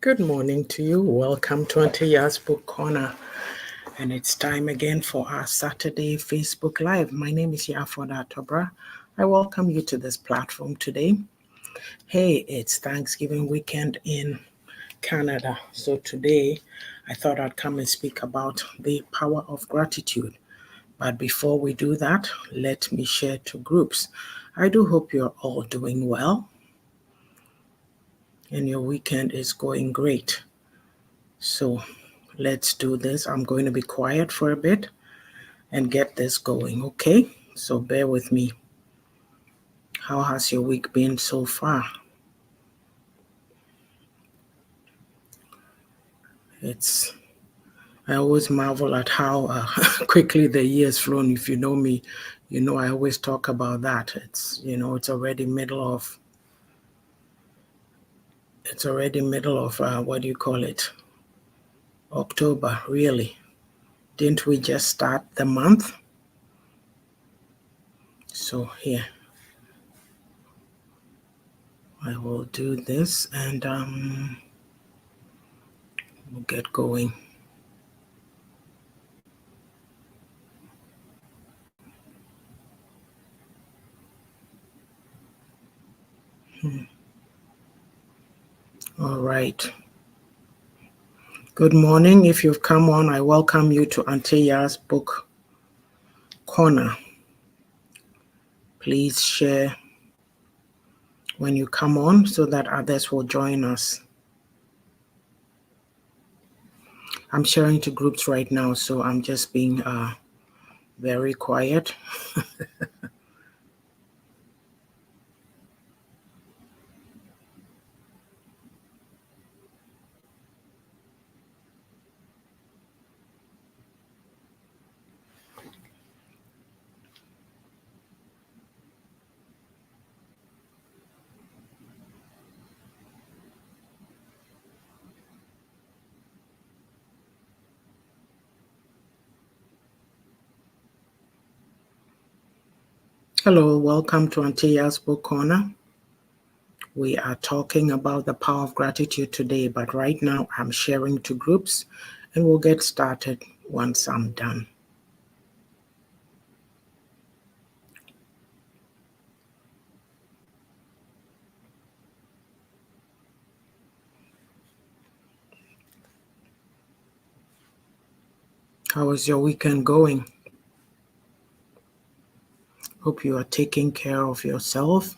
Good morning to you. Welcome to Auntie Yaa'S Book Corner. And it's time again for our Saturday Facebook Live. My name is Yafoda Tobra. I welcome you to this platform today. Hey, it's Thanksgiving weekend in Canada. So today I thought I'd come and speak about the power of gratitude. But before we do that, let me share to groups. I do hope you're all doing well and your weekend is going great. So let's do this. I'm going to be quiet for a bit and get this going, okay? So bear with me. How has your week been so far? I always marvel at how quickly the year has flown. If you know me, you know I always talk about that. It's already middle of what do you call it? October, really. Didn't we just start the month? So here, I will do this and we'll get going. All right. Good morning. If you've come on, I welcome you to Auntie Yaa'S Book Corner. Please share when you come on so that others will join us. I'm sharing to groups right now, so I'm just being very quiet. Hello, welcome to Auntie Yaa'S Book Corner. We are talking about the power of gratitude today, but right now I'm sharing to groups and we'll get started once I'm done. How is your weekend going? Hope you are taking care of yourself.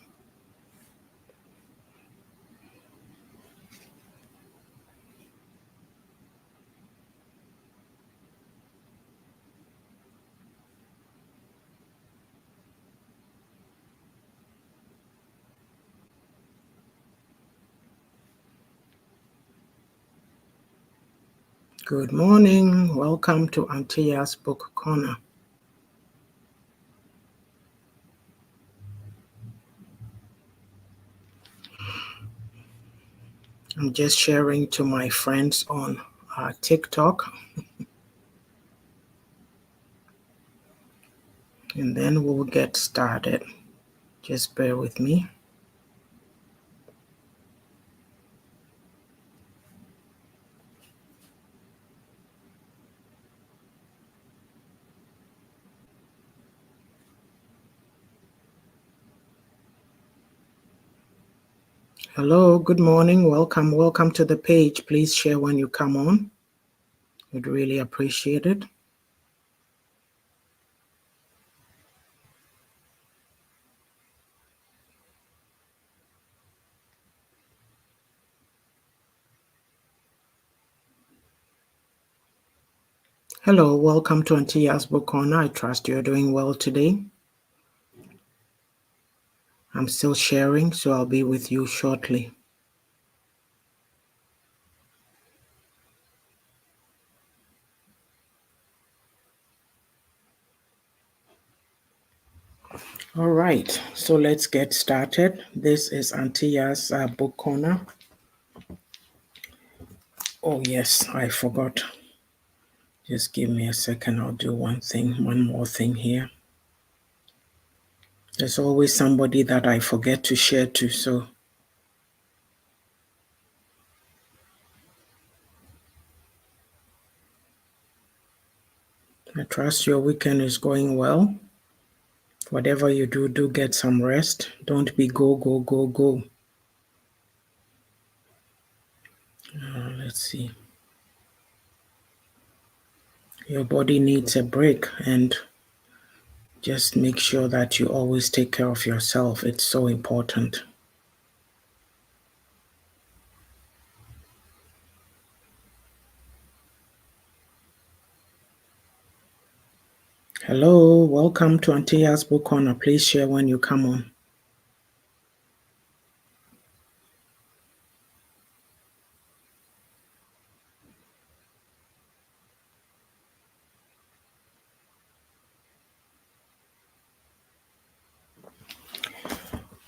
Good morning. Welcome to Auntie Yaa'S Book Corner. I'm just sharing to my friends on TikTok. And then we'll get started. Just bear with me. Hello, good morning. Welcome to the page. Please share when you come on. We'd really appreciate it. Hello, welcome to Auntie Yaa'S Book Corner. I trust you're doing well today. I'm still sharing, so I'll be with you shortly. All right, so let's get started. This is Auntie Yaa'S Book Corner. Oh yes, I forgot. Just give me a second. I'll do one more thing here. There's always somebody that I forget to share to, so I trust your weekend is going well. Whatever you do, do get some rest. Don't be go, go, go, go. Let's see. Your body needs a break, and just make sure that you always take care of yourself. It's so important. Hello, welcome to Auntie Yaa'S Book Corner. Please share when you come on.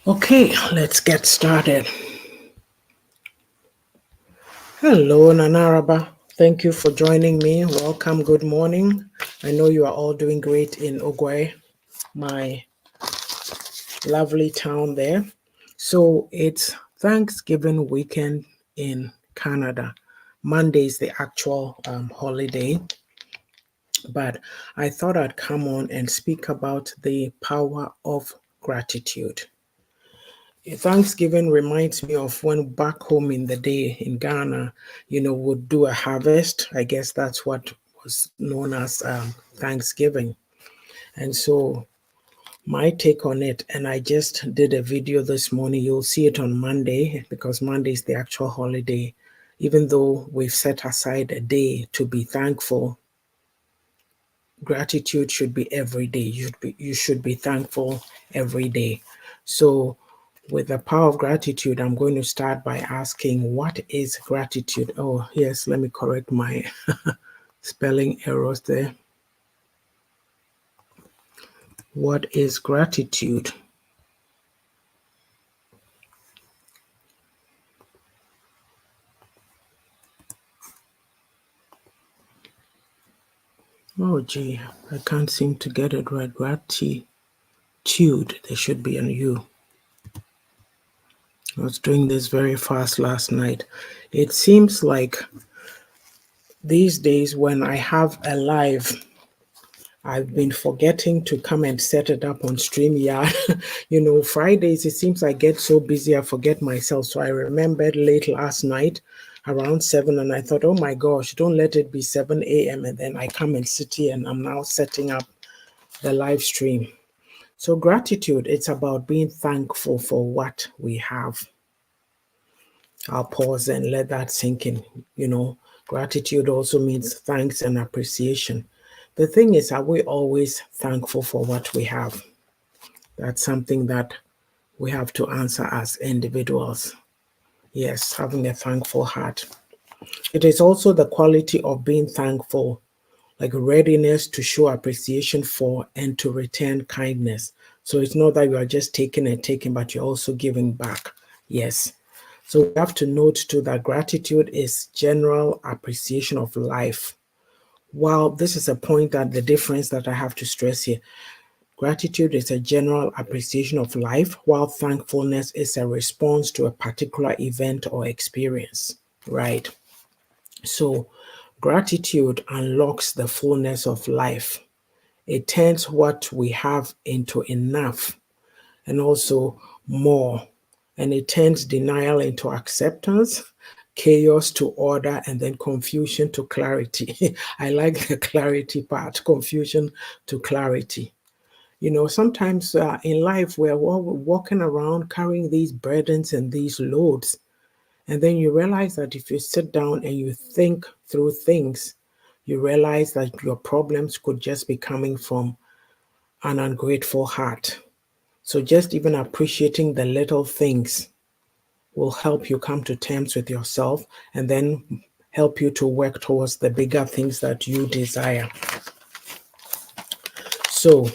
Okay, let's get started. Hello, Nanaraba. Thank you for joining me. Welcome. Good morning. I know you are all doing great in Ogwe, my lovely town there. So it's Thanksgiving weekend in Canada. Monday is the actual holiday, but I thought I'd come on and speak about the power of gratitude. Thanksgiving reminds me of when back home in the day in Ghana, would do a harvest. I guess that's what was known as Thanksgiving. And so my take on it, and I just did a video this morning. You'll see it on Monday because Monday is the actual holiday. Even though we've set aside a day to be thankful, gratitude should be every day. You should be thankful every day. So with the power of gratitude, I'm going to start by asking, what is gratitude? Oh, yes, let me correct my spelling errors there. What is gratitude? Oh, gee, I can't seem to get it right. Gratitude. There should be an U. I was doing this very fast last night. It seems like these days when I have a live, I've been forgetting to come and set it up on StreamYard. Fridays, it seems I get so busy, I forget myself. So I remembered late last night around 7, and I thought, oh my gosh, don't let it be 7 a.m. And then I come and sit here and I'm now setting up the live stream. So gratitude, it's about being thankful for what we have. I'll pause and let that sink in. Gratitude also means thanks and appreciation. The thing is, are we always thankful for what we have? That's something that we have to answer as individuals. Yes, having a thankful heart. It is also the quality of being thankful, like readiness to show appreciation for and to return kindness. So it's not that you are just taking and taking, but you're also giving back. Yes. So we have to note too that gratitude is general appreciation of life. While this is a point that the difference that I have to stress here, gratitude is a general appreciation of life, while thankfulness is a response to a particular event or experience, right? So gratitude unlocks the fullness of life. It turns what we have into enough and also more. And it turns denial into acceptance, chaos to order, and then confusion to clarity. I like the clarity part, confusion to clarity. Sometimes in life we're walking around carrying these burdens and these loads. And then you realize that if you sit down and you think through things, you realize that your problems could just be coming from an ungrateful heart. So just even appreciating the little things will help you come to terms with yourself and then help you to work towards the bigger things that you desire. So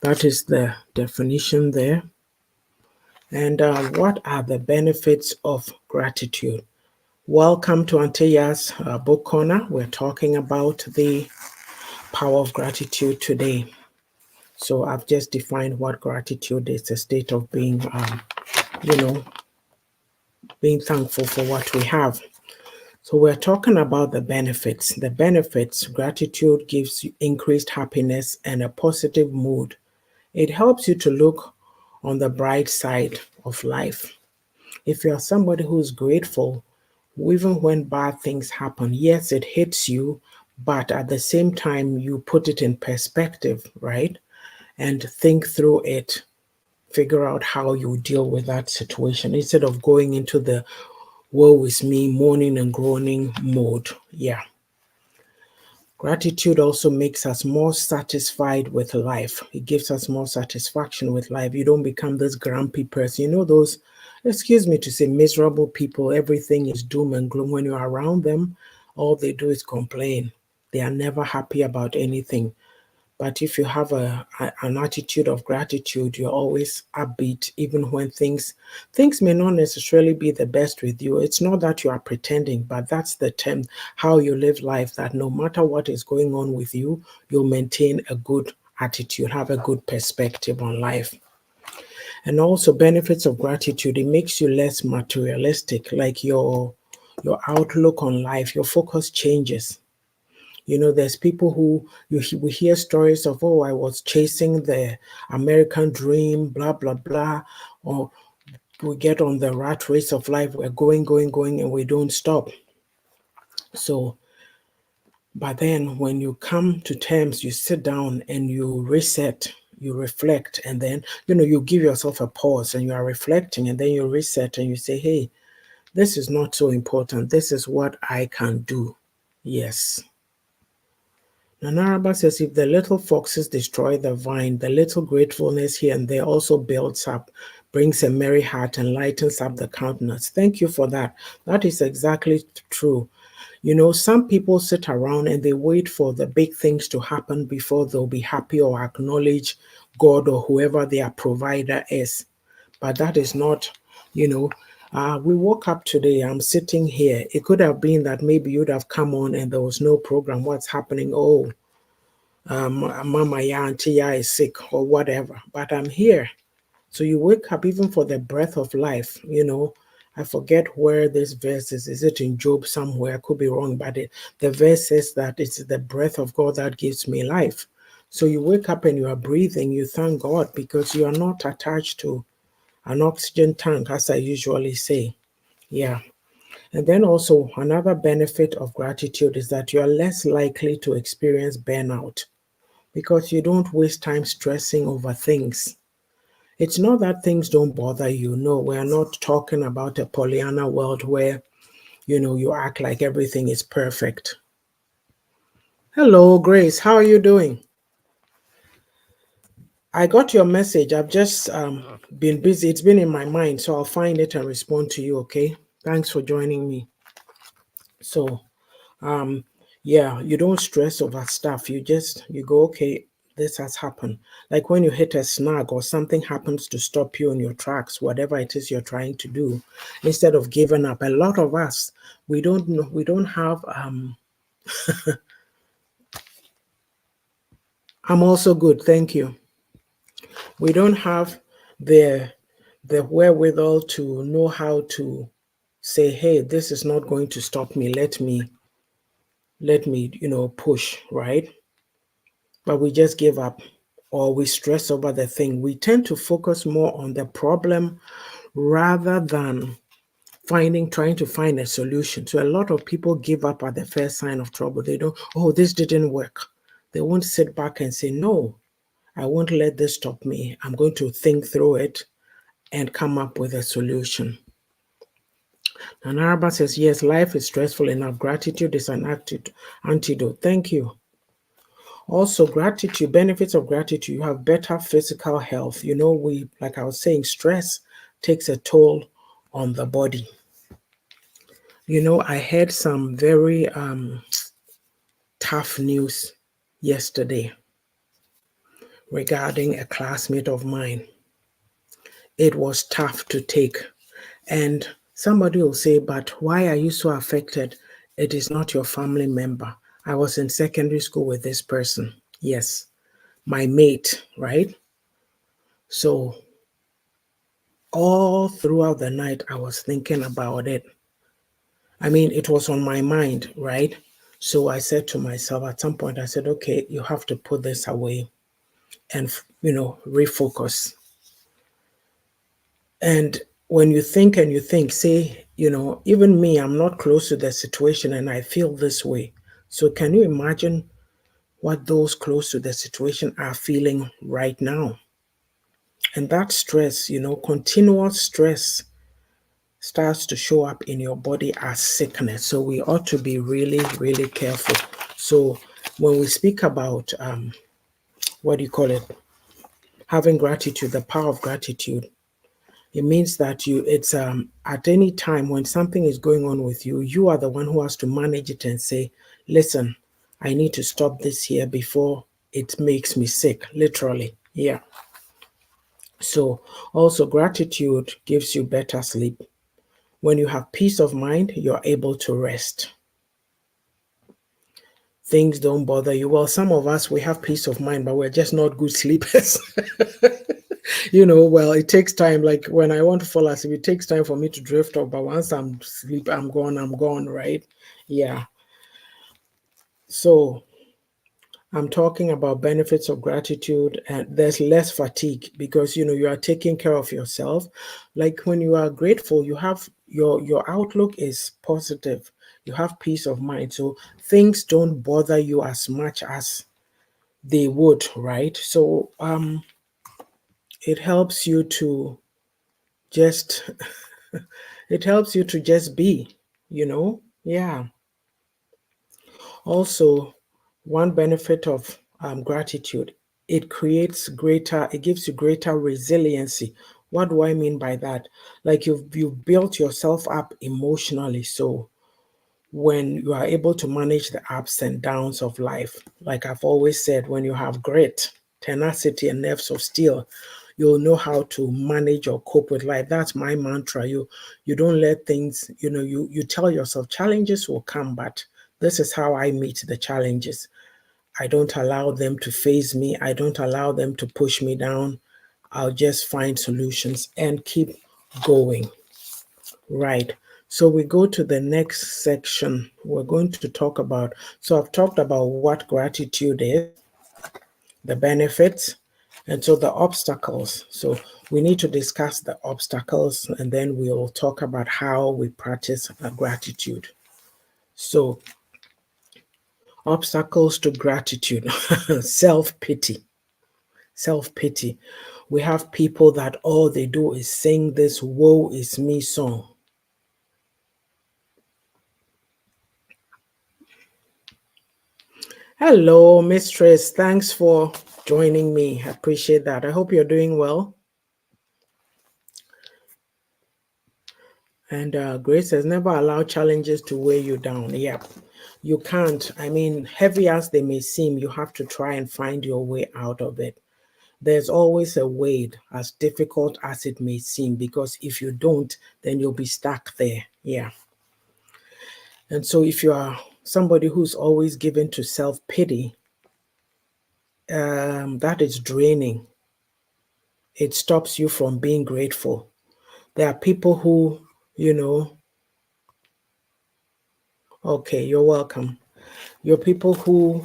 that is the definition there. And what are the benefits of gratitude? Welcome to Auntie Yaa'S Book Corner. We're talking about the power of gratitude today. So I've just defined what gratitude is, a state of being, being thankful for what we have. So we're talking about the benefits. The benefits, gratitude gives you increased happiness and a positive mood. It helps you to look on the bright side of life. If you're somebody who's grateful, even when bad things happen, yes, it hits you, but at the same time, you put it in perspective, right? And think through it, figure out how you deal with that situation instead of going into the woe is me, moaning and groaning mode. Yeah. Gratitude also makes us more satisfied with life. It gives us more satisfaction with life. You don't become this grumpy person. You know, those, excuse me to say, miserable people, everything is doom and gloom. When you're around them, all they do is complain. They are never happy about anything. But if you have an attitude of gratitude, you're always upbeat, even when things may not necessarily be the best with you. It's not that you are pretending, but that's the term how you live life. That no matter what is going on with you, you'll maintain a good attitude, have a good perspective on life. And also benefits of gratitude. It makes you less materialistic, like your outlook on life, your focus changes. You know, there's people who we hear stories of, oh, I was chasing the American dream, blah, blah, blah. Or we get on the rat race of life. We're going, going, going, and we don't stop. So, but then when you come to terms, you sit down and you reset, you reflect, and then, you give yourself a pause and you are reflecting, and then you reset and you say, hey, this is not so important. This is what I can do. Yes. Nanaraba says, if the little foxes destroy the vine, the little gratefulness here and there also builds up, brings a merry heart, and lightens up the countenance. Thank you for that. That is exactly true. Some people sit around and they wait for the big things to happen before they'll be happy or acknowledge God or whoever their provider is. But that is not, you know, we woke up today, I'm sitting here. It could have been that maybe you'd have come on and there was no program. What's happening? Oh, Mama Auntie Yaa'S is sick or whatever. But I'm here. So you wake up even for the breath of life. I forget where this verse is. Is it in Job somewhere? I could be wrong, but the verse says that it's the breath of God that gives me life. So you wake up and you are breathing, you thank God because you are not attached to an oxygen tank, as I usually say. Yeah. And then also another benefit of gratitude is that you are less likely to experience burnout because you don't waste time stressing over things. It's not that things don't bother you. No, we're not talking about a Pollyanna world where, you act like everything is perfect. Hello, Grace. How are you doing? I got your message. I've just been busy. It's been in my mind, so I'll find it and respond to you, okay? Thanks for joining me. So, um, yeah, you don't stress over stuff. You go, okay, this has happened. Like when you hit a snag or something happens to stop you in your tracks, whatever it is you're trying to do, instead of giving up. A lot of us, we don't know, we don't have I'm also good, thank you. We don't have the wherewithal to know how to say, hey, this is not going to stop me. Let me push, right? But we just give up or we stress over the thing. We tend to focus more on the problem rather than trying to find a solution. So a lot of people give up at the first sign of trouble. They don't, oh, this didn't work. They won't sit back and say, no, I won't let this stop me. I'm going to think through it and come up with a solution. And Araba says, yes, life is stressful enough. Gratitude is an antidote. Thank you. Also, gratitude, benefits of gratitude, you have better physical health. Like I was saying, stress takes a toll on the body. I heard some very tough news yesterday regarding a classmate of mine. It was tough to take. And somebody will say, but why are you so affected? It is not your family member. I was in secondary school with this person. Yes, my mate, right? So all throughout the night, I was thinking about it. I mean, it was on my mind, right? So I said to myself at some point, I said, okay, you have to put this away and, refocus. And when you think and you think, say, even me, I'm not close to the situation and I feel this way. So can you imagine what those close to the situation are feeling right now? And that stress, continuous stress starts to show up in your body as sickness. So we ought to be really, really careful. So when we speak about, what do you call it? Having gratitude, the power of gratitude, it means that it's at any time when something is going on with you, you are the one who has to manage it and say, listen, I need to stop this here before it makes me sick, literally. Yeah. So also gratitude gives you better sleep. When you have peace of mind, you're able to rest. Things don't bother you. Well, some of us, we have peace of mind, but we're just not good sleepers. Well, it takes time. Like when I want to fall asleep, it takes time for me to drift off. But once I'm asleep, I'm gone, right? Yeah. So I'm talking about benefits of gratitude, and there's less fatigue because you are taking care of yourself. Like when you are grateful, you have your outlook is positive. You have peace of mind. So things don't bother you as much as they would, right? So it helps you to just it helps you to just be. Yeah. Also, one benefit of gratitude, it gives you greater resiliency. What do I mean by that? Like you've built yourself up emotionally. So when you are able to manage the ups and downs of life, like I've always said, when you have grit, tenacity, and nerves of steel, you'll know how to manage or cope with life. That's my mantra. You don't let things, you tell yourself challenges will come, but this is how I meet the challenges. I don't allow them to phase me. I don't allow them to push me down. I'll just find solutions and keep going. Right. So we go to the next section. We're going to talk about, so I've talked about what gratitude is, the benefits, and so the obstacles. So we need to discuss the obstacles and then we'll talk about how we practice gratitude. So, obstacles to gratitude, self pity. Self pity. We have people that all they do is sing this woe is me song. Hello, Mistress. Thanks for joining me. I appreciate that. I hope you're doing well. And Grace says, never allow challenges to weigh you down. Yep, you can't. I mean, heavy as they may seem, you have to try and find your way out of it. There's always a way, as difficult as it may seem, because if you don't, then you'll be stuck there. Yeah. And so if you are somebody who's always given to self-pity, that is draining. It stops you from being grateful. There are people who, okay, you're welcome. You're people who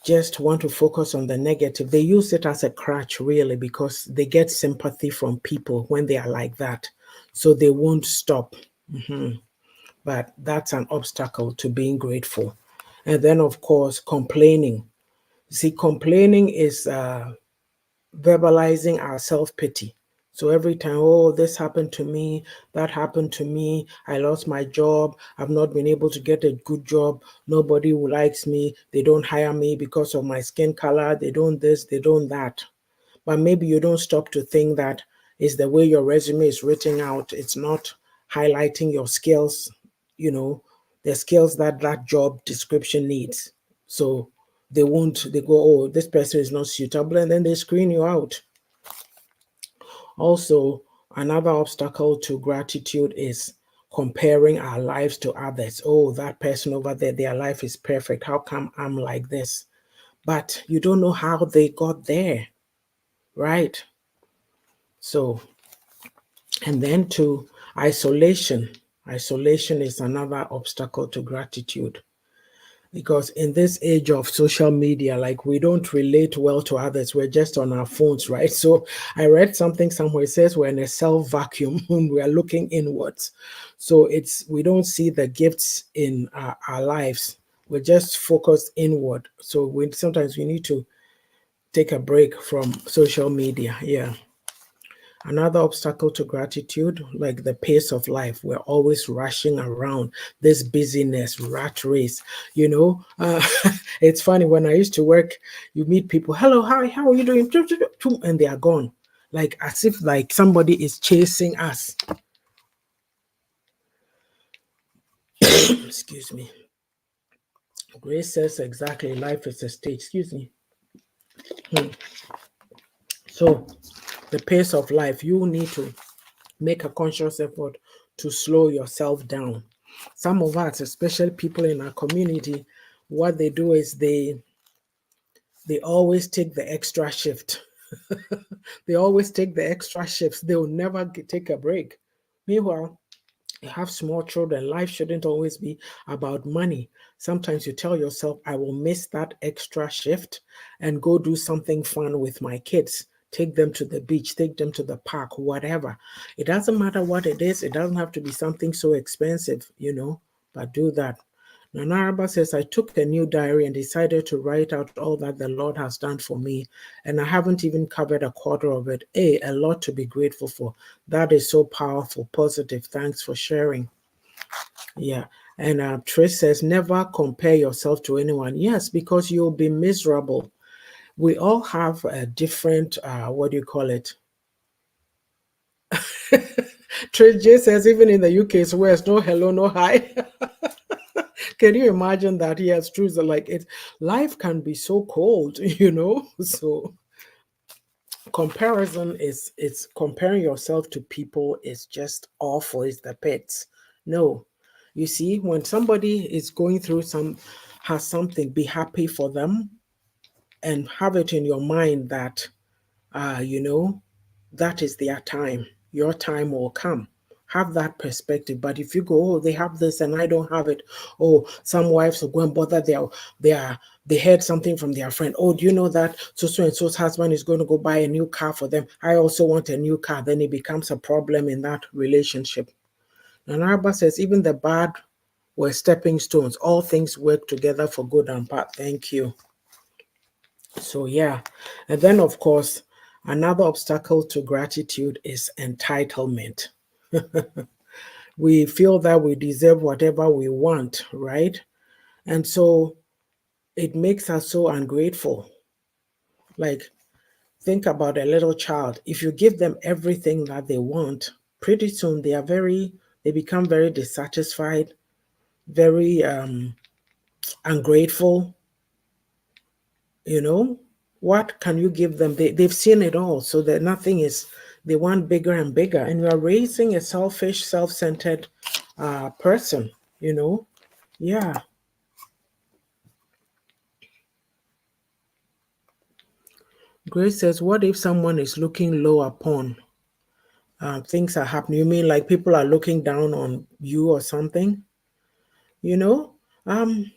just want to focus on the negative. They use it as a crutch, really, because they get sympathy from people when they are like that. So they won't stop. But that's an obstacle to being grateful. And then, of course, complaining. See, complaining is verbalizing our self pity. So every time, oh, this happened to me, that happened to me, I lost my job, I've not been able to get a good job, nobody who likes me, they don't hire me because of my skin color, they don't this, they don't that. But maybe you don't stop to think that is the way your resume is written out. It's not highlighting your skills, the skills that that job description needs. So they go, oh, this person is not suitable, and then they screen you out. Also, another obstacle to gratitude is comparing our lives to others. Oh, that person over there, their life is perfect. How come I'm like this? But you don't know how they got there, right? So, and then to isolation. Isolation is another obstacle to gratitude. Because in this age of social media, like we don't relate well to others, we're just on our phones, right? So I read something somewhere, it says we're in a self vacuum when we are looking inwards. So we don't see the gifts in our lives. We're just focused inward. So sometimes we need to take a break from social media. Yeah. Another obstacle to gratitude, like the pace of life. We're always rushing around, this busyness, rat race. It's funny when I used to work, you meet people, hello, hi, how are you doing? And they are gone. Like as if like somebody is chasing us. Excuse me. Grace says exactly, life is a stage. Excuse me. So the pace of life, you need to make a conscious effort to slow yourself down. Some of us, especially people in our community, what they do is they always take the extra shift. They always take the extra shifts. They will never take a break. Meanwhile, you have small children. Life shouldn't always be about money. Sometimes you tell yourself, I will miss that extra shift and go do something fun with my kids. Take them to the beach, take them to the park, whatever. It doesn't matter what it is. It doesn't have to be something so expensive, but do that. Nanaraba says, I took a new diary and decided to write out all that the Lord has done for me, and I haven't even covered a quarter of it. A lot to be grateful for. That is so powerful, positive. Thanks for sharing. Yeah. And Trish says, never compare yourself to anyone. Yes, because you'll be miserable. We all have a different, what do you call it? Trish J says, even in the UK, so where's no hello, no hi. Can you imagine that? Yes, true. So like life can be so cold, So comparison is it's comparing yourself to people is just awful. It's the pits. No. You see, when somebody is going through has something, be happy for them and have it in your mind that uh, you know, that is their time. Your time will come. Have that perspective. But if you go, oh, they have this and I don't have it. Oh, some wives will go and bother they heard something from their friend. Oh, do you know that so and so's husband is going to go buy a new car for them? I also want a new car. Then it becomes a problem in that relationship. And Arba says, even the bad were stepping stones. All things work together for good and bad. Thank you. So, yeah. And then, of course, another obstacle to gratitude is entitlement. We feel that we deserve whatever we want, right? And so it makes us so ungrateful. Like, think about a little child. If you give them everything that they want, pretty soon they become very dissatisfied, very ungrateful. What can you give them? They've seen it all, so that nothing is, they want bigger and bigger. And you are raising a selfish, self-centered person, Yeah. Grace says, what if someone is looking low upon? Things are happening. You mean like people are looking down on you or something? You know? Um,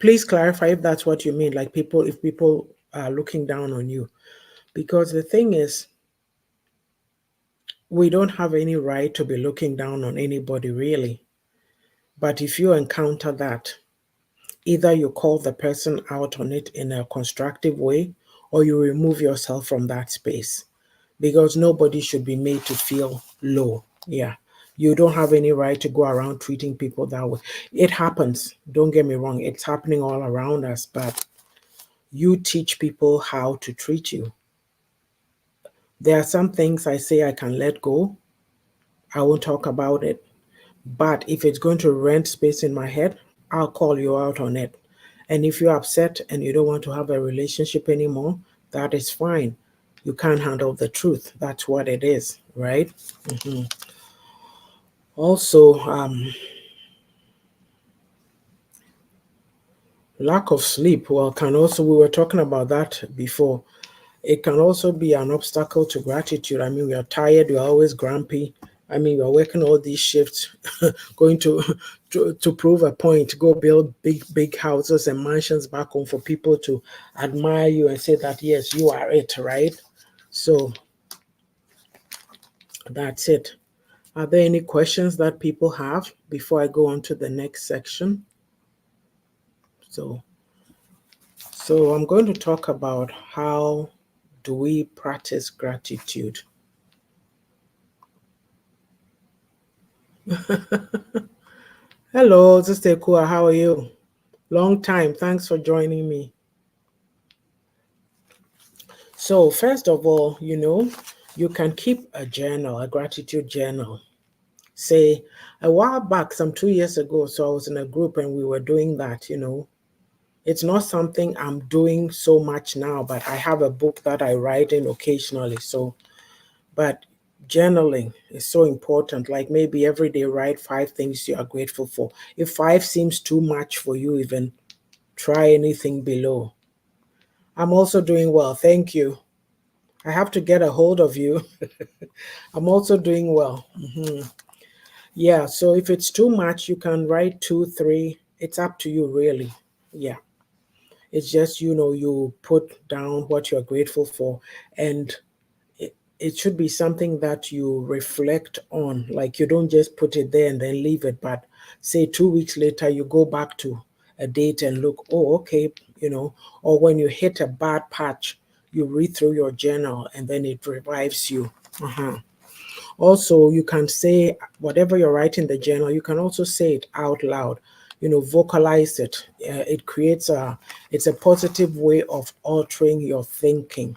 Please clarify if that's what you mean, like if people are looking down on you. Because the thing is, we don't have any right to be looking down on anybody, really. But if you encounter that, either you call the person out on it in a constructive way or you remove yourself from that space, because nobody should be made to feel low. Yeah. You don't have any right to go around treating people that way. It happens. Don't get me wrong. It's happening all around us, but you teach people how to treat you. There are some things I say I can let go. I won't talk about it. But if it's going to rent space in my head, I'll call you out on it. And if you're upset and you don't want to have a relationship anymore, that is fine. You can't handle the truth. That's what it is, right? Mm-hmm. Also, lack of sleep, well, we were talking about that before. It can also be an obstacle to gratitude. I mean, we are tired, we're always grumpy. I mean, you're working all these shifts, going to prove a point, go build big houses and mansions back home for people to admire you and say that yes, you are it, right? So that's it. Are there any questions that people have before I go on to the next section? So, so I'm going to talk about how do we practice gratitude. Hello, Sister Kua, how are you? Long time. Thanks for joining me. So, first of all, you can keep a journal, a gratitude journal. Say, a while back, some 2 years ago, so I was in a group and we were doing that. It's not something I'm doing so much now, but I have a book that I write in occasionally. So, but journaling is so important. Like maybe every day write 5 things you are grateful for. If 5 seems too much for you, even try anything below. I'm also doing well. Thank you. I have to get a hold of you. I'm also doing well. Yeah, so if it's too much, you can write 2, 3. It's up to you, really. Yeah. It's just, you put down what you're grateful for, and it should be something that you reflect on. Like you don't just put it there and then leave it, but say 2 weeks later, you go back to a date and look, oh, okay. Or when you hit a bad patch, you read through your journal and then it revives you. Also, you can say whatever you're writing in the journal, you can also say it out loud, vocalize it. It creates it's a positive way of altering your thinking.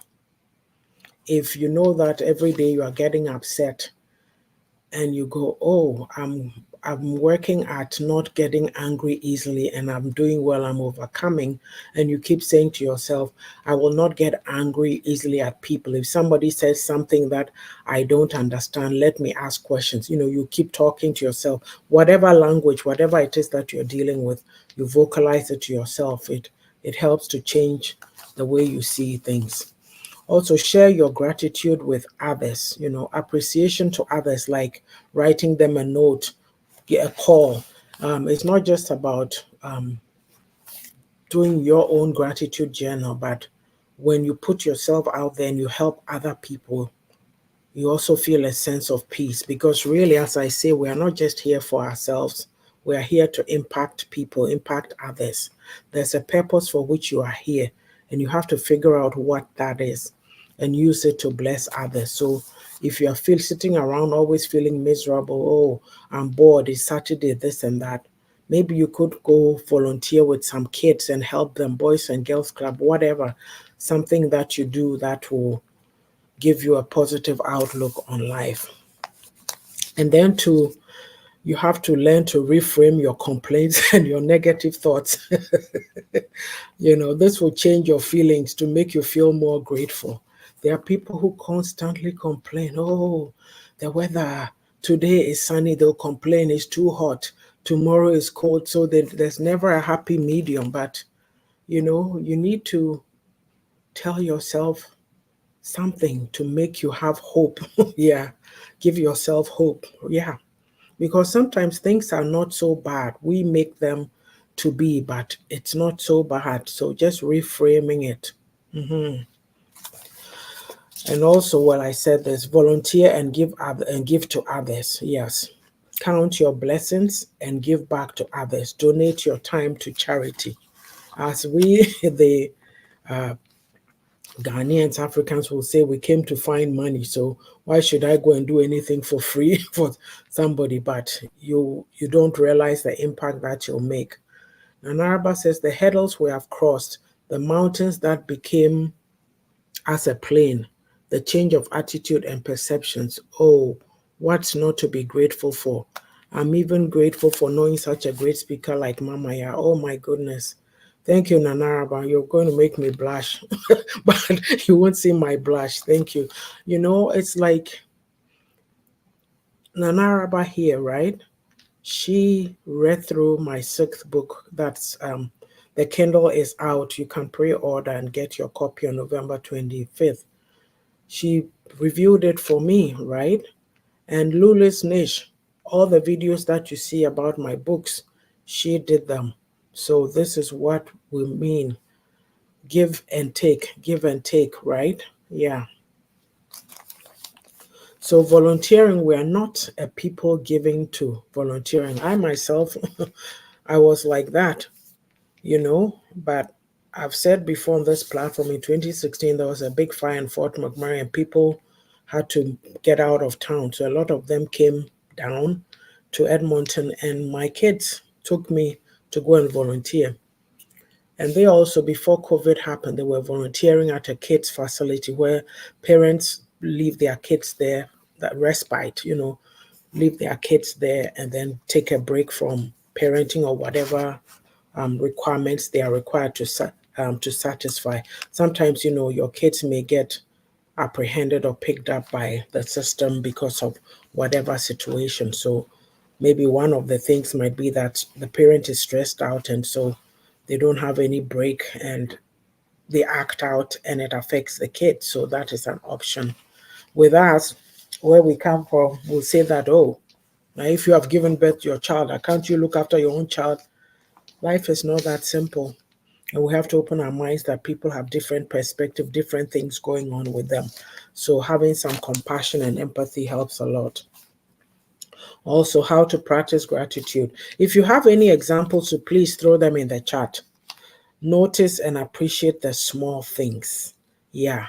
If you know that every day you are getting upset and you go, oh, I'm working at not getting angry easily and I'm doing well, I'm overcoming, and you keep saying to yourself, I will not get angry easily at people. If somebody says something that I don't understand, let me ask questions. You keep talking to yourself, whatever language, whatever it is that you're dealing with, you vocalize it to yourself. It helps to change the way you see things. Also, share your gratitude with others, appreciation to others, like writing them a note, get a call. It's not just about doing your own gratitude journal, but when you put yourself out there and you help other people, you also feel a sense of peace, because really, as I say, we are not just here for ourselves. We are here to impact people, impact others. There's a purpose for which you are here, and you have to figure out what that is and use it to bless others. So if you are sitting around always feeling miserable, oh, I'm bored, it's Saturday, this and that, maybe you could go volunteer with some kids and help them, boys and girls club, whatever, something that you do that will give you a positive outlook on life. And then you have to learn to reframe your complaints and your negative thoughts. This will change your feelings to make you feel more grateful. There are people who constantly complain, oh, the weather today is sunny, they'll complain it's too hot, tomorrow is cold. So there's never a happy medium. But you need to tell yourself something to make you have hope. Yeah, give yourself hope. Yeah, because sometimes things are not so bad. We make them to be, but it's not so bad. So just reframing it. And also, well, I said this: volunteer and give to others. Yes, count your blessings and give back to others. Donate your time to charity. As we, the Ghanaians, Africans will say, we came to find money, so why should I go and do anything for free for somebody? But you don't realize the impact that you'll make. Nanaraba says, the hurdles we have crossed, the mountains that became as a plain, the change of attitude and perceptions. Oh, what's not to be grateful for? I'm even grateful for knowing such a great speaker like Mama Yaa'S. Oh my goodness. Thank you, Nanaraba. You're going to make me blush, but you won't see my blush. Thank you. It's like Nanaraba here, right? She read through my 6th book. That's the Kindle is out. You can pre-order and get your copy on November 25th. She reviewed it for me, right? And Lulis Niche, all the videos that you see about my books, she did them. So this is what we mean. Give and take, right? Yeah. So volunteering, we are not a people giving to volunteering. I myself, I was like that, but I've said before on this platform in 2016, there was a big fire in Fort McMurray and people had to get out of town. So a lot of them came down to Edmonton and my kids took me to go and volunteer. And they also, before COVID happened, they were volunteering at a kids facility where parents leave their kids there, that respite, leave their kids there and then take a break from parenting or whatever requirements they are required to satisfy. Sometimes, your kids may get apprehended or picked up by the system because of whatever situation. So maybe one of the things might be that the parent is stressed out and so they don't have any break and they act out and it affects the kid. So that is an option. With us, where we come from, we'll say that, oh, now if you have given birth to your child, can't you look after your own child? Life is not that simple. And we have to open our minds that people have different perspective, different things going on with them. So having some compassion and empathy helps a lot. Also, how to practice gratitude. If you have any examples, so please throw them in the chat. Notice and appreciate the small things. Yeah,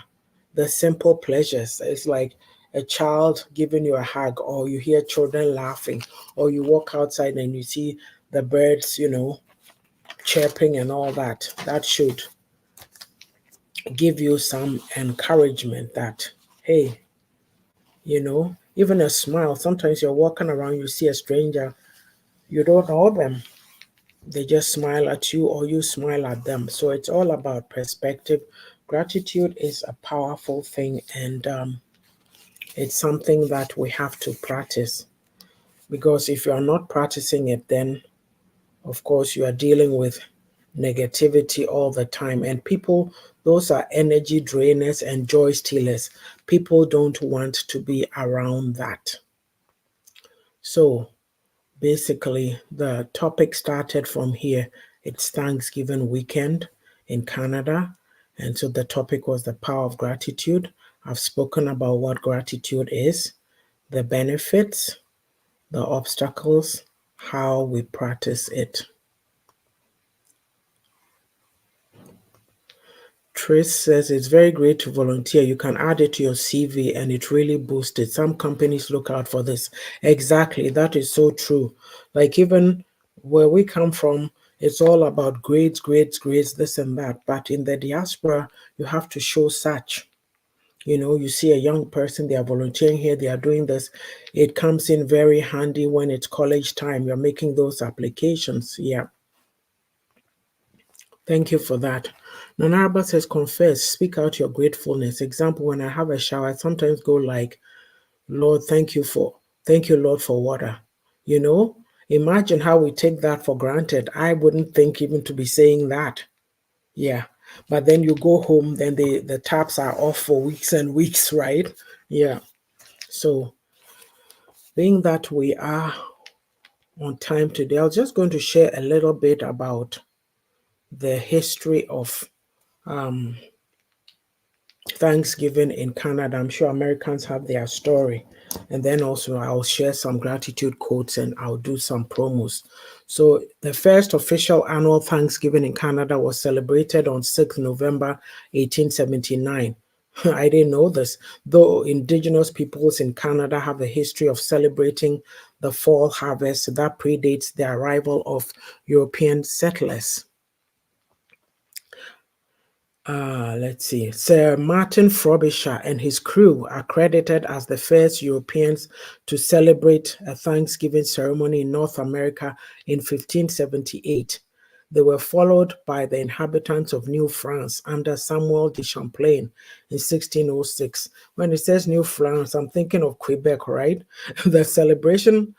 the simple pleasures. It's like a child giving you a hug, or you hear children laughing, or you walk outside and you see the birds, chirping and all that. That should give you some encouragement that, hey, even a smile. Sometimes you're walking around, you see a stranger, you don't know them. They just smile at you or you smile at them. So it's all about perspective. Gratitude is a powerful thing and it's something that we have to practice. Because if you are not practicing it, then of course you are dealing with negativity all the time. And people, those are energy drainers and joy stealers. People don't want to be around that. So basically, the topic started from here. It's Thanksgiving weekend in Canada. And so the topic was the power of gratitude. I've spoken about what gratitude is, the benefits, the obstacles, how we practice it. Trace says it's very great to volunteer. You can add it to your CV and it really boosts it. Some companies look out for this. Exactly. That is so true. Like even where we come from, it's all about grades, grades, grades, this and that. But in the diaspora, you have to show such. You see a young person, they are volunteering here, they are doing this. It comes in very handy when it's college time. You're making those applications. Yeah. Thank you for that. Nanaraba says, confess, speak out your gratefulness. Example, when I have a shower, I sometimes go like, Lord, thank you, Lord, for water. Imagine how we take that for granted. I wouldn't think even to be saying that. Yeah. But then you go home, then the taps are off for weeks and weeks, right? Yeah. So being that we are on time today, I was just going to share a little bit about the history of Thanksgiving in Canada. I'm sure Americans have their story. And then also I'll share some gratitude quotes and I'll do some promos. So the first official annual Thanksgiving in Canada was celebrated on 6th November 1879. I didn't know this, though Indigenous peoples in Canada have a history of celebrating the fall harvest that predates the arrival of European settlers. Let's see. Sir Martin Frobisher and his crew are credited as the first Europeans to celebrate a Thanksgiving ceremony in North America in 1578. They were followed by the inhabitants of New France under Samuel de Champlain in 1606. When it says New France, I'm thinking of Quebec, right? The celebration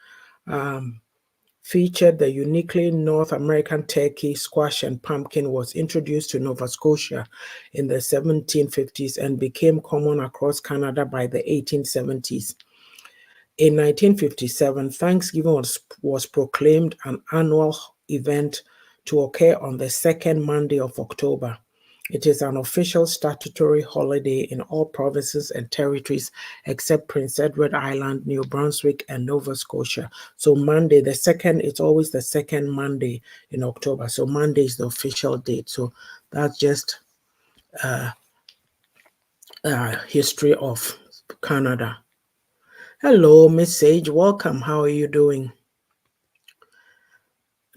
featured the uniquely North American turkey, squash, and pumpkin was introduced to Nova Scotia in the 1750s and became common across Canada by the 1870s. In 1957, Thanksgiving was proclaimed an annual event to occur on the second Monday of October. It is an official statutory holiday in all provinces and territories except Prince Edward Island, New Brunswick, and Nova Scotia. So Monday, it's always the second Monday in October. So Monday is the official date. So that's just history of Canada. Hello, Miss Sage. Welcome. How are you doing?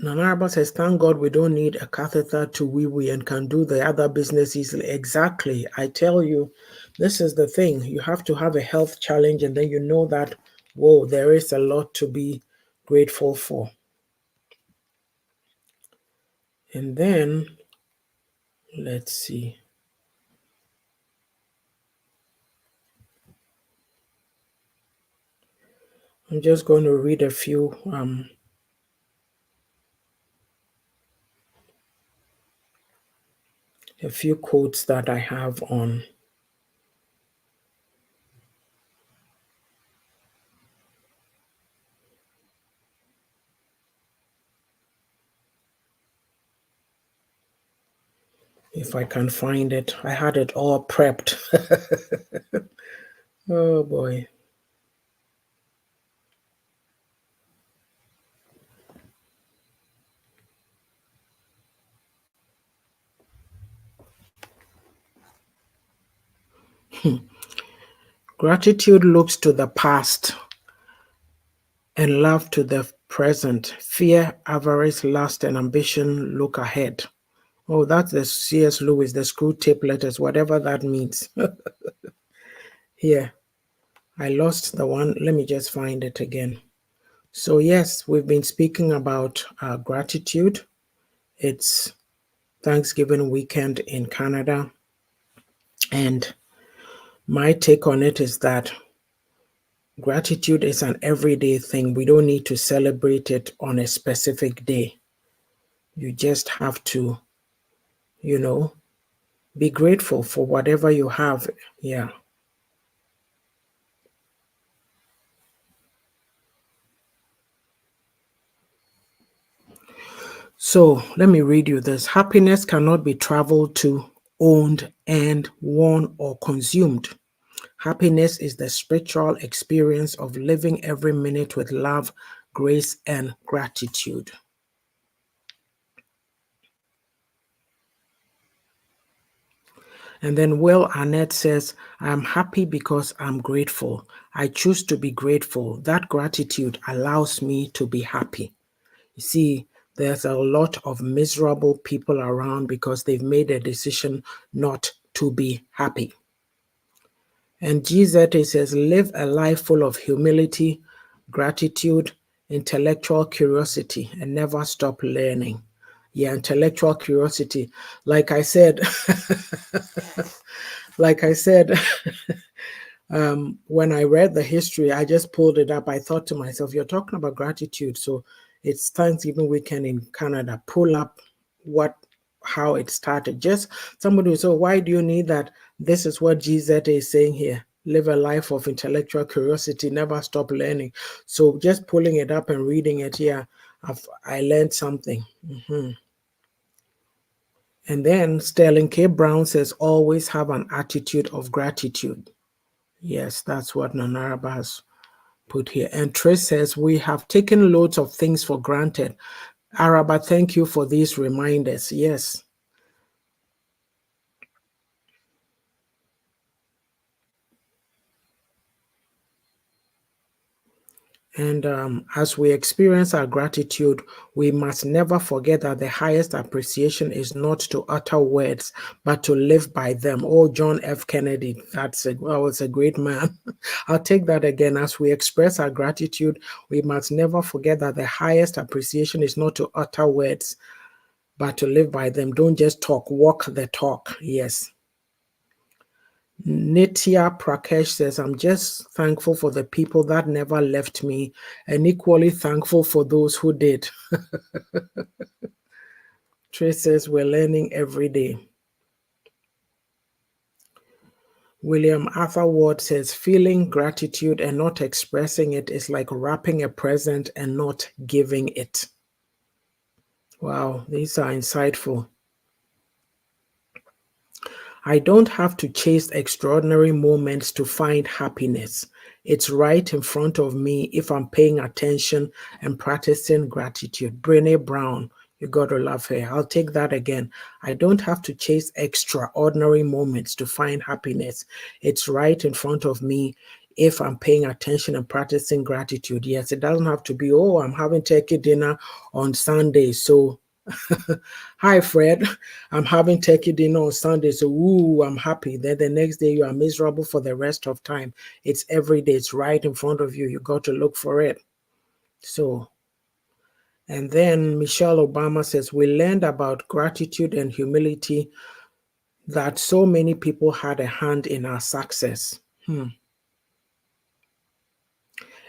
Nanaraba says, thank God we don't need a catheter to wee and can do the other business easily. Exactly. I tell you, this is the thing. You have to have a health challenge and then you know that, whoa, there is a lot to be grateful for. And then, let's see. I'm just going to read a few quotes that I have on. If I can find it. I had it all prepped. Oh boy. Gratitude looks to the past and love to the present. Fear, avarice, lust, and ambition look ahead. Oh, that's the C.S. Lewis, the screw tape letters, whatever that means. Here, I lost the one. Let me just find it again. So, yes, we've been speaking about gratitude. It's Thanksgiving weekend in Canada. And my take on it is that gratitude is an everyday thing. We don't need to celebrate it on a specific day. You just have to, be grateful for whatever you have. Yeah. So let me read you this. Happiness cannot be traveled to, owned, and worn or consumed. Happiness is the spiritual experience of living every minute with love, grace, and gratitude. And then Will Arnett says, I'm happy because I'm grateful. I choose to be grateful. That gratitude allows me to be happy. You see, there's a lot of miserable people around because they've made a decision not to be happy. And GZA says, live a life full of humility, gratitude, intellectual curiosity, and never stop learning. Yeah, intellectual curiosity. Like I said, like I said, when I read the history, I just pulled it up. I thought to myself, you're talking about gratitude. So it's Thanksgiving weekend in Canada. Pull up how it started. Just somebody will say, why do you need that? This is what GZ is saying here. Live a life of intellectual curiosity, never stop learning. So just pulling it up and reading it, yeah, I learned something. And then Sterling K. Brown says, always have an attitude of gratitude. Yes, that's what Nanaraba has put here. And Trace says, we have taken loads of things for granted. Araba, thank you for these reminders. Yes. And as we experience our gratitude, we must never forget that the highest appreciation is not to utter words, but to live by them. Oh, John F. Kennedy, was a great man. I'll take that again. As we express our gratitude, we must never forget that the highest appreciation is not to utter words, but to live by them. Don't just talk, walk the talk. Yes. Nitya Prakesh says, I'm just thankful for the people that never left me and equally thankful for those who did. Trey says, we're learning every day. William Arthur Ward says, feeling gratitude and not expressing it is like wrapping a present and not giving it. Wow, these are insightful. I don't have to chase extraordinary moments to find happiness. It's right in front of me if I'm paying attention and practicing gratitude. Brené Brown, you got to love her. I'll take that again. I don't have to chase extraordinary moments to find happiness. It's right in front of me if I'm paying attention and practicing gratitude. Yes, it doesn't have to be, oh, I'm having turkey dinner on Sunday, so hi, Fred. I'm having turkey dinner on Sunday, so ooh, I'm happy. Then the next day you are miserable for the rest of time. It's every day. It's right in front of you. You got to look for it. So, and then Michelle Obama says, we learned about gratitude and humility that so many people had a hand in our success.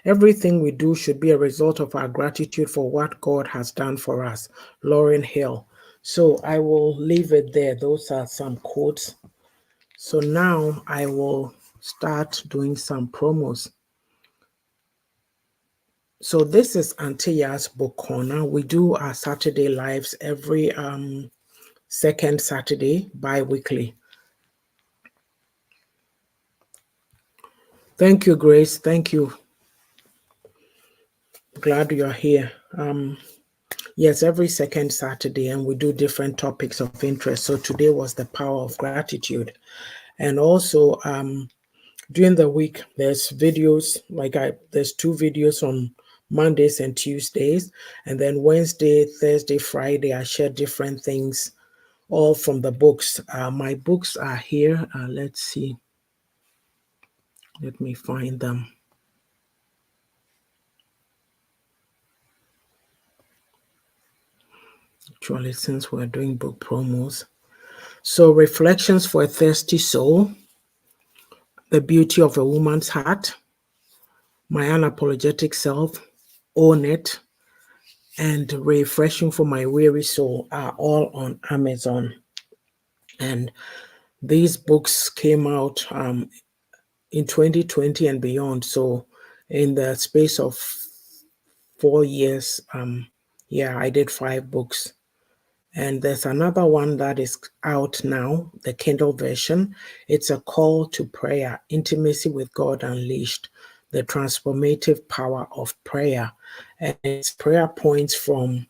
Everything we do should be a result of our gratitude for what God has done for us. Lauren Hill. So I will leave it there. Those are some quotes. So now I will start doing some promos. So this is Auntie Yaa'S Book Corner. We do our Saturday lives every second Saturday, bi-weekly. Thank you, Grace. Thank you. Glad you're here. Yes, every second Saturday, and we do different topics of interest. So today was the power of gratitude. And also during the week, there's videos, there's 2 videos on Mondays and Tuesdays. And then Wednesday, Thursday, Friday, I share different things, all from the books. My books are here. Let's see. Let me find them. Actually, since we're doing book promos. So Reflections for a Thirsty Soul, The Beauty of a Woman's Heart, My Unapologetic Self, Own It, and Refreshing for My Weary Soul are all on Amazon. And these books came out in 2020 and beyond. So in the space of 4 years, I did 5 books. And there's another one that is out now, the Kindle version. It's a call to prayer, intimacy with God unleashed, the transformative power of prayer. And it's prayer points from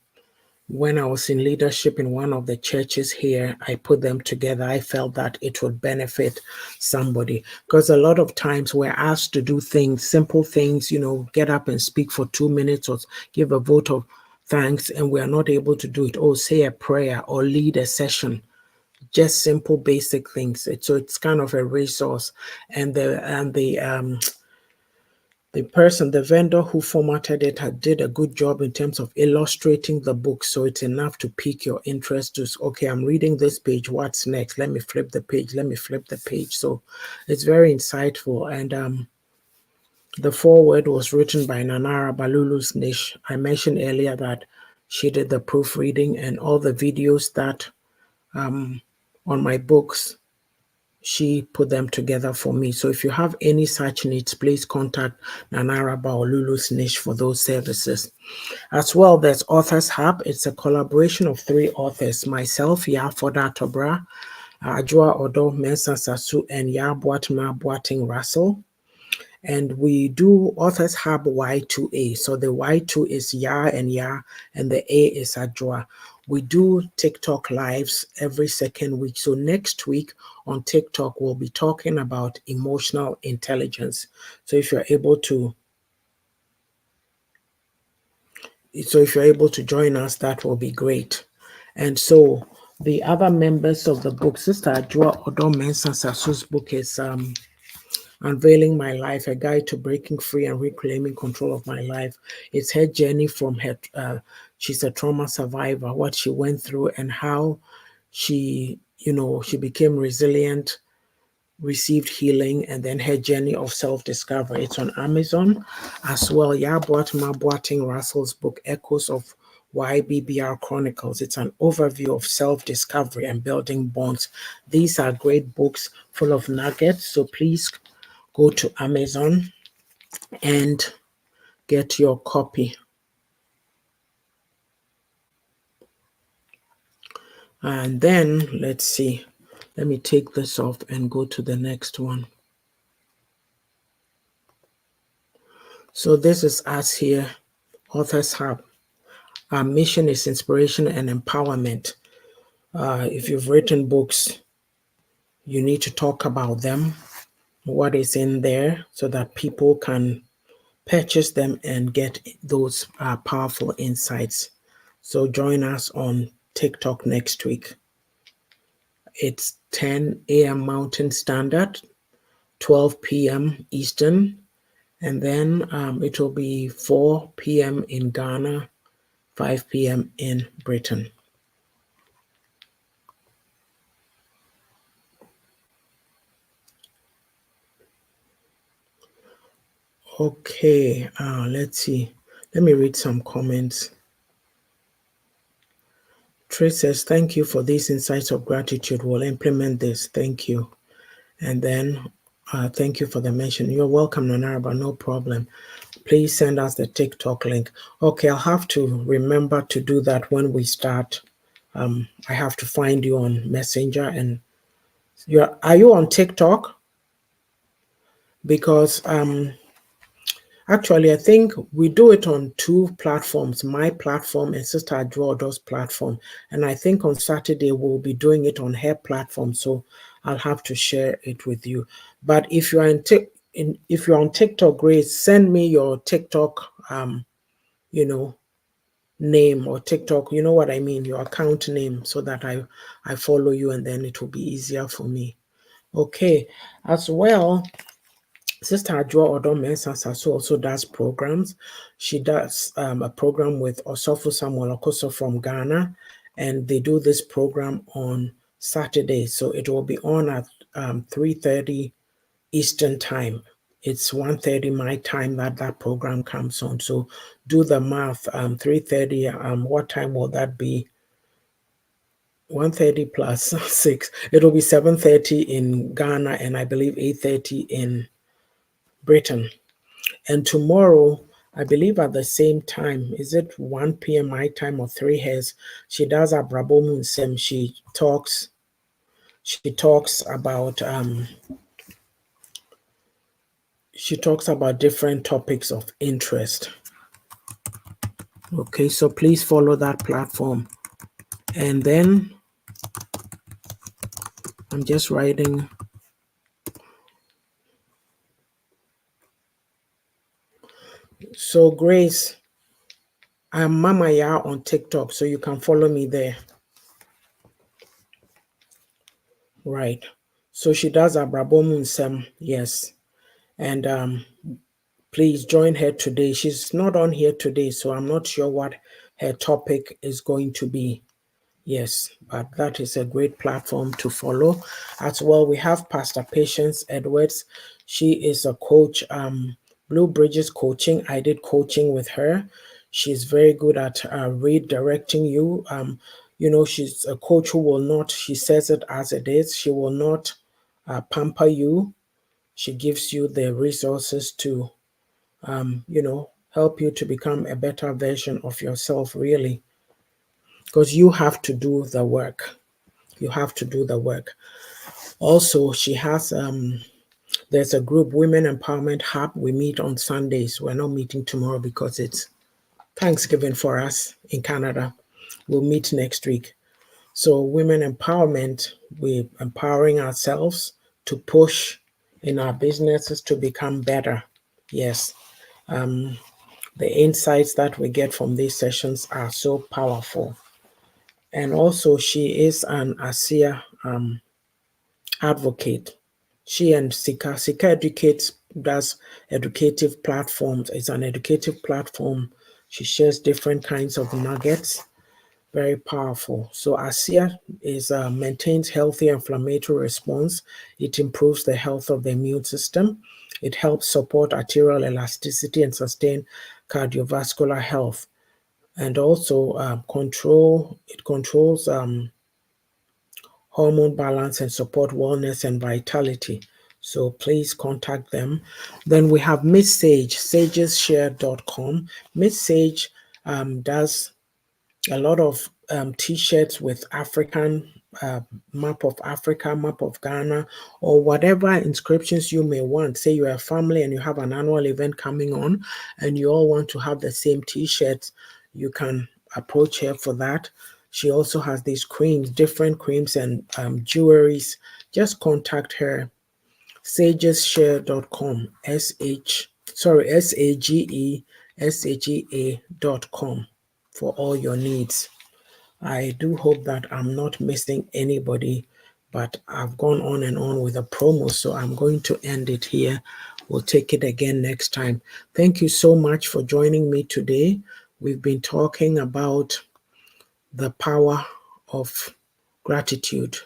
when I was in leadership in one of the churches here. I put them together. I felt that it would benefit somebody, because a lot of times we're asked to do things, simple things, get up and speak for 2 minutes or give a vote of thanks, and we are not able to do it, or say a prayer or lead a session. Just simple, basic things. So it's kind of a resource. And the vendor who formatted it did a good job in terms of illustrating the book. So it's enough to pique your interest to, okay, I'm reading this page. What's next? Let me flip the page. Let me flip the page. So it's very insightful. And the foreword was written by Nanara Balulu's Niche. I mentioned earlier that she did the proofreading, and all the videos that on my books, she put them together for me. So if you have any such needs, please contact Nanara Baolulu's Niche for those services. As well, there's Authors Hub. It's a collaboration of 3 authors, myself, Yaa'S Tobra, Ajua Odo Mensa Sasu, and Yaa'Boatma Boating Russell. And we do Authors Hub Y2A. So the Y2 is Ya and Ya, and the A is Ajua. We do TikTok lives every second week. So next week on TikTok, we'll be talking about emotional intelligence. So if you're able to join us, that will be great. And so the other members of the book, Sister Ajua Odo Mensah Sasu's book is Unveiling My Life, A Guide to Breaking Free and Reclaiming Control of My Life. It's her journey from her, she's a trauma survivor, what she went through and how she became resilient, received healing, and then her journey of self-discovery. It's on Amazon as well. Yaa'Boatma Boating Russell's book, Echoes of YBBR Chronicles. It's an overview of self-discovery and building bonds. These are great books full of nuggets. So please go to Amazon and get your copy. And then let's see. Let me take this off and go to the next one. So this is us here, Authors Hub. Our mission is inspiration and empowerment. If you've written books, you need to talk about them, what is in there, so that people can purchase them and get those powerful insights. So join us on TikTok next week. It's 10 a.m. Mountain Standard, 12 p.m. Eastern, and then it will be 4 p.m. in Ghana, 5 p.m. in Britain. Okay, let's see. Let me read some comments. Trey says, thank you for these insights of gratitude. We'll implement this. Thank you. And then thank you for the mention. You're welcome, Nanaraba. No problem. Please send us the TikTok link. Okay, I'll have to remember to do that when we start. I have to find you on Messenger. And are you on TikTok? Because actually, I think we do it on 2 platforms, my platform and Sister Adwodo's platform. And I think on Saturday, we'll be doing it on her platform. So I'll have to share it with you. But if you're if you're on TikTok, Grace, send me your TikTok, name or TikTok, you know what I mean, your account name, so that I follow you, and then it will be easier for me. Okay, as well, Sister Adwoa Odom Mensah also does programs. She does a program with Osofo Samuel Okoso from Ghana, and they do this program on Saturday. So it will be on at 3:30 Eastern time. It's 1:30 my time that program comes on. So do the math. 3:30. What time will that be? 1:30 plus 6. It'll be 7:30 in Ghana, and I believe 8:30 in Britain. And tomorrow, I believe at the same time, is it 1 p.m. my time or 3 hers? She does a Brabomu Nsem. She talks about different topics of interest. Okay, so please follow that platform. And then I'm just writing. So Grace, I'm Mama Yaa'S on TikTok, so you can follow me there. Right. So she does Abrabomu Nsem, yes. And please join her today. She's not on here today, so I'm not sure what her topic is going to be. Yes, but that is a great platform to follow. As well, we have Pastor Patience Edwards. She is a coach, Blue Bridges Coaching. I did coaching with her. She's very good at redirecting you. She's a coach who will not, she says it as it is, she will not pamper you. She gives you the resources to, help you to become a better version of yourself, really. Because you have to do the work. You have to do the work. Also, she has, there's a group, Women Empowerment Hub. We meet on Sundays. We're not meeting tomorrow because it's Thanksgiving for us in Canada. We'll meet next week. So women empowerment, we're empowering ourselves to push in our businesses to become better. Yes. The insights that we get from these sessions are so powerful. And also, she is an ASEA advocate. She and Sika Educates does educative platforms. It's an educative platform. She shares different kinds of nuggets. Very powerful. So ASEA maintains healthy inflammatory response. It improves the health of the immune system. It helps support arterial elasticity and sustain cardiovascular health. and also it controls hormone balance and support wellness and vitality. So please contact them. Then we have Miss Sage, sageshare.com. Miss Sage does a lot of t-shirts with African map of Africa, map of Ghana, or whatever inscriptions you may want. Say you're a family and you have an annual event coming on and you all want to have the same t-shirts, you can approach her for that. She also has these creams, different creams and jewelries. Just contact her. sageshare.com, SAGESHEA.com for all your needs. I do hope that I'm not missing anybody, but I've gone on and on with a promo, so I'm going to end it here. We'll take it again next time. Thank you so much for joining me today. We've been talking about the power of gratitude.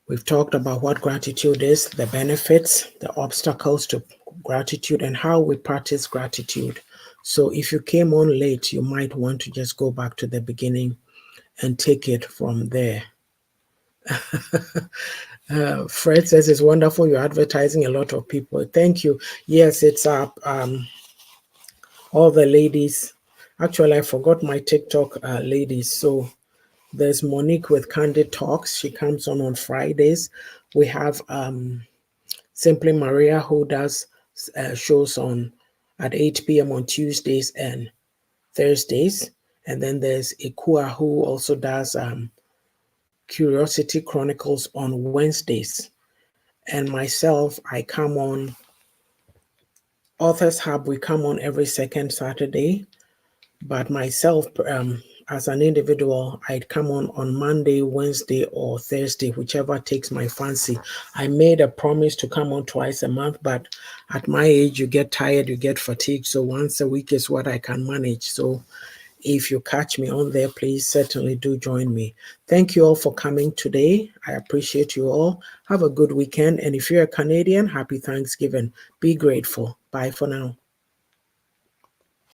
We've talked about what gratitude is, the benefits, the obstacles to gratitude, and how we practice gratitude. So if you came on late, you might want to just go back to the beginning and take it from there. Fred says it's wonderful. You're advertising a lot of people. Thank you. Yes, it's up. All the ladies. Actually, I forgot my TikTok ladies. So there's Monique with Candid Talks. She comes on Fridays. We have Simply Maria, who does shows on at 8 p.m. on Tuesdays and Thursdays. And then there's Ikua, who also does Curiosity Chronicles on Wednesdays. And myself, I come on Authors Hub. We come on every second Saturday. But myself, as an individual, I'd come on Monday, Wednesday, or Thursday, whichever takes my fancy. I made a promise to come on twice a month, but at my age, you get tired, you get fatigued. So once a week is what I can manage. So if you catch me on there, please certainly do join me. Thank you all for coming today. I appreciate you all. Have a good weekend. And if you're a Canadian, happy Thanksgiving. Be grateful. Bye for now.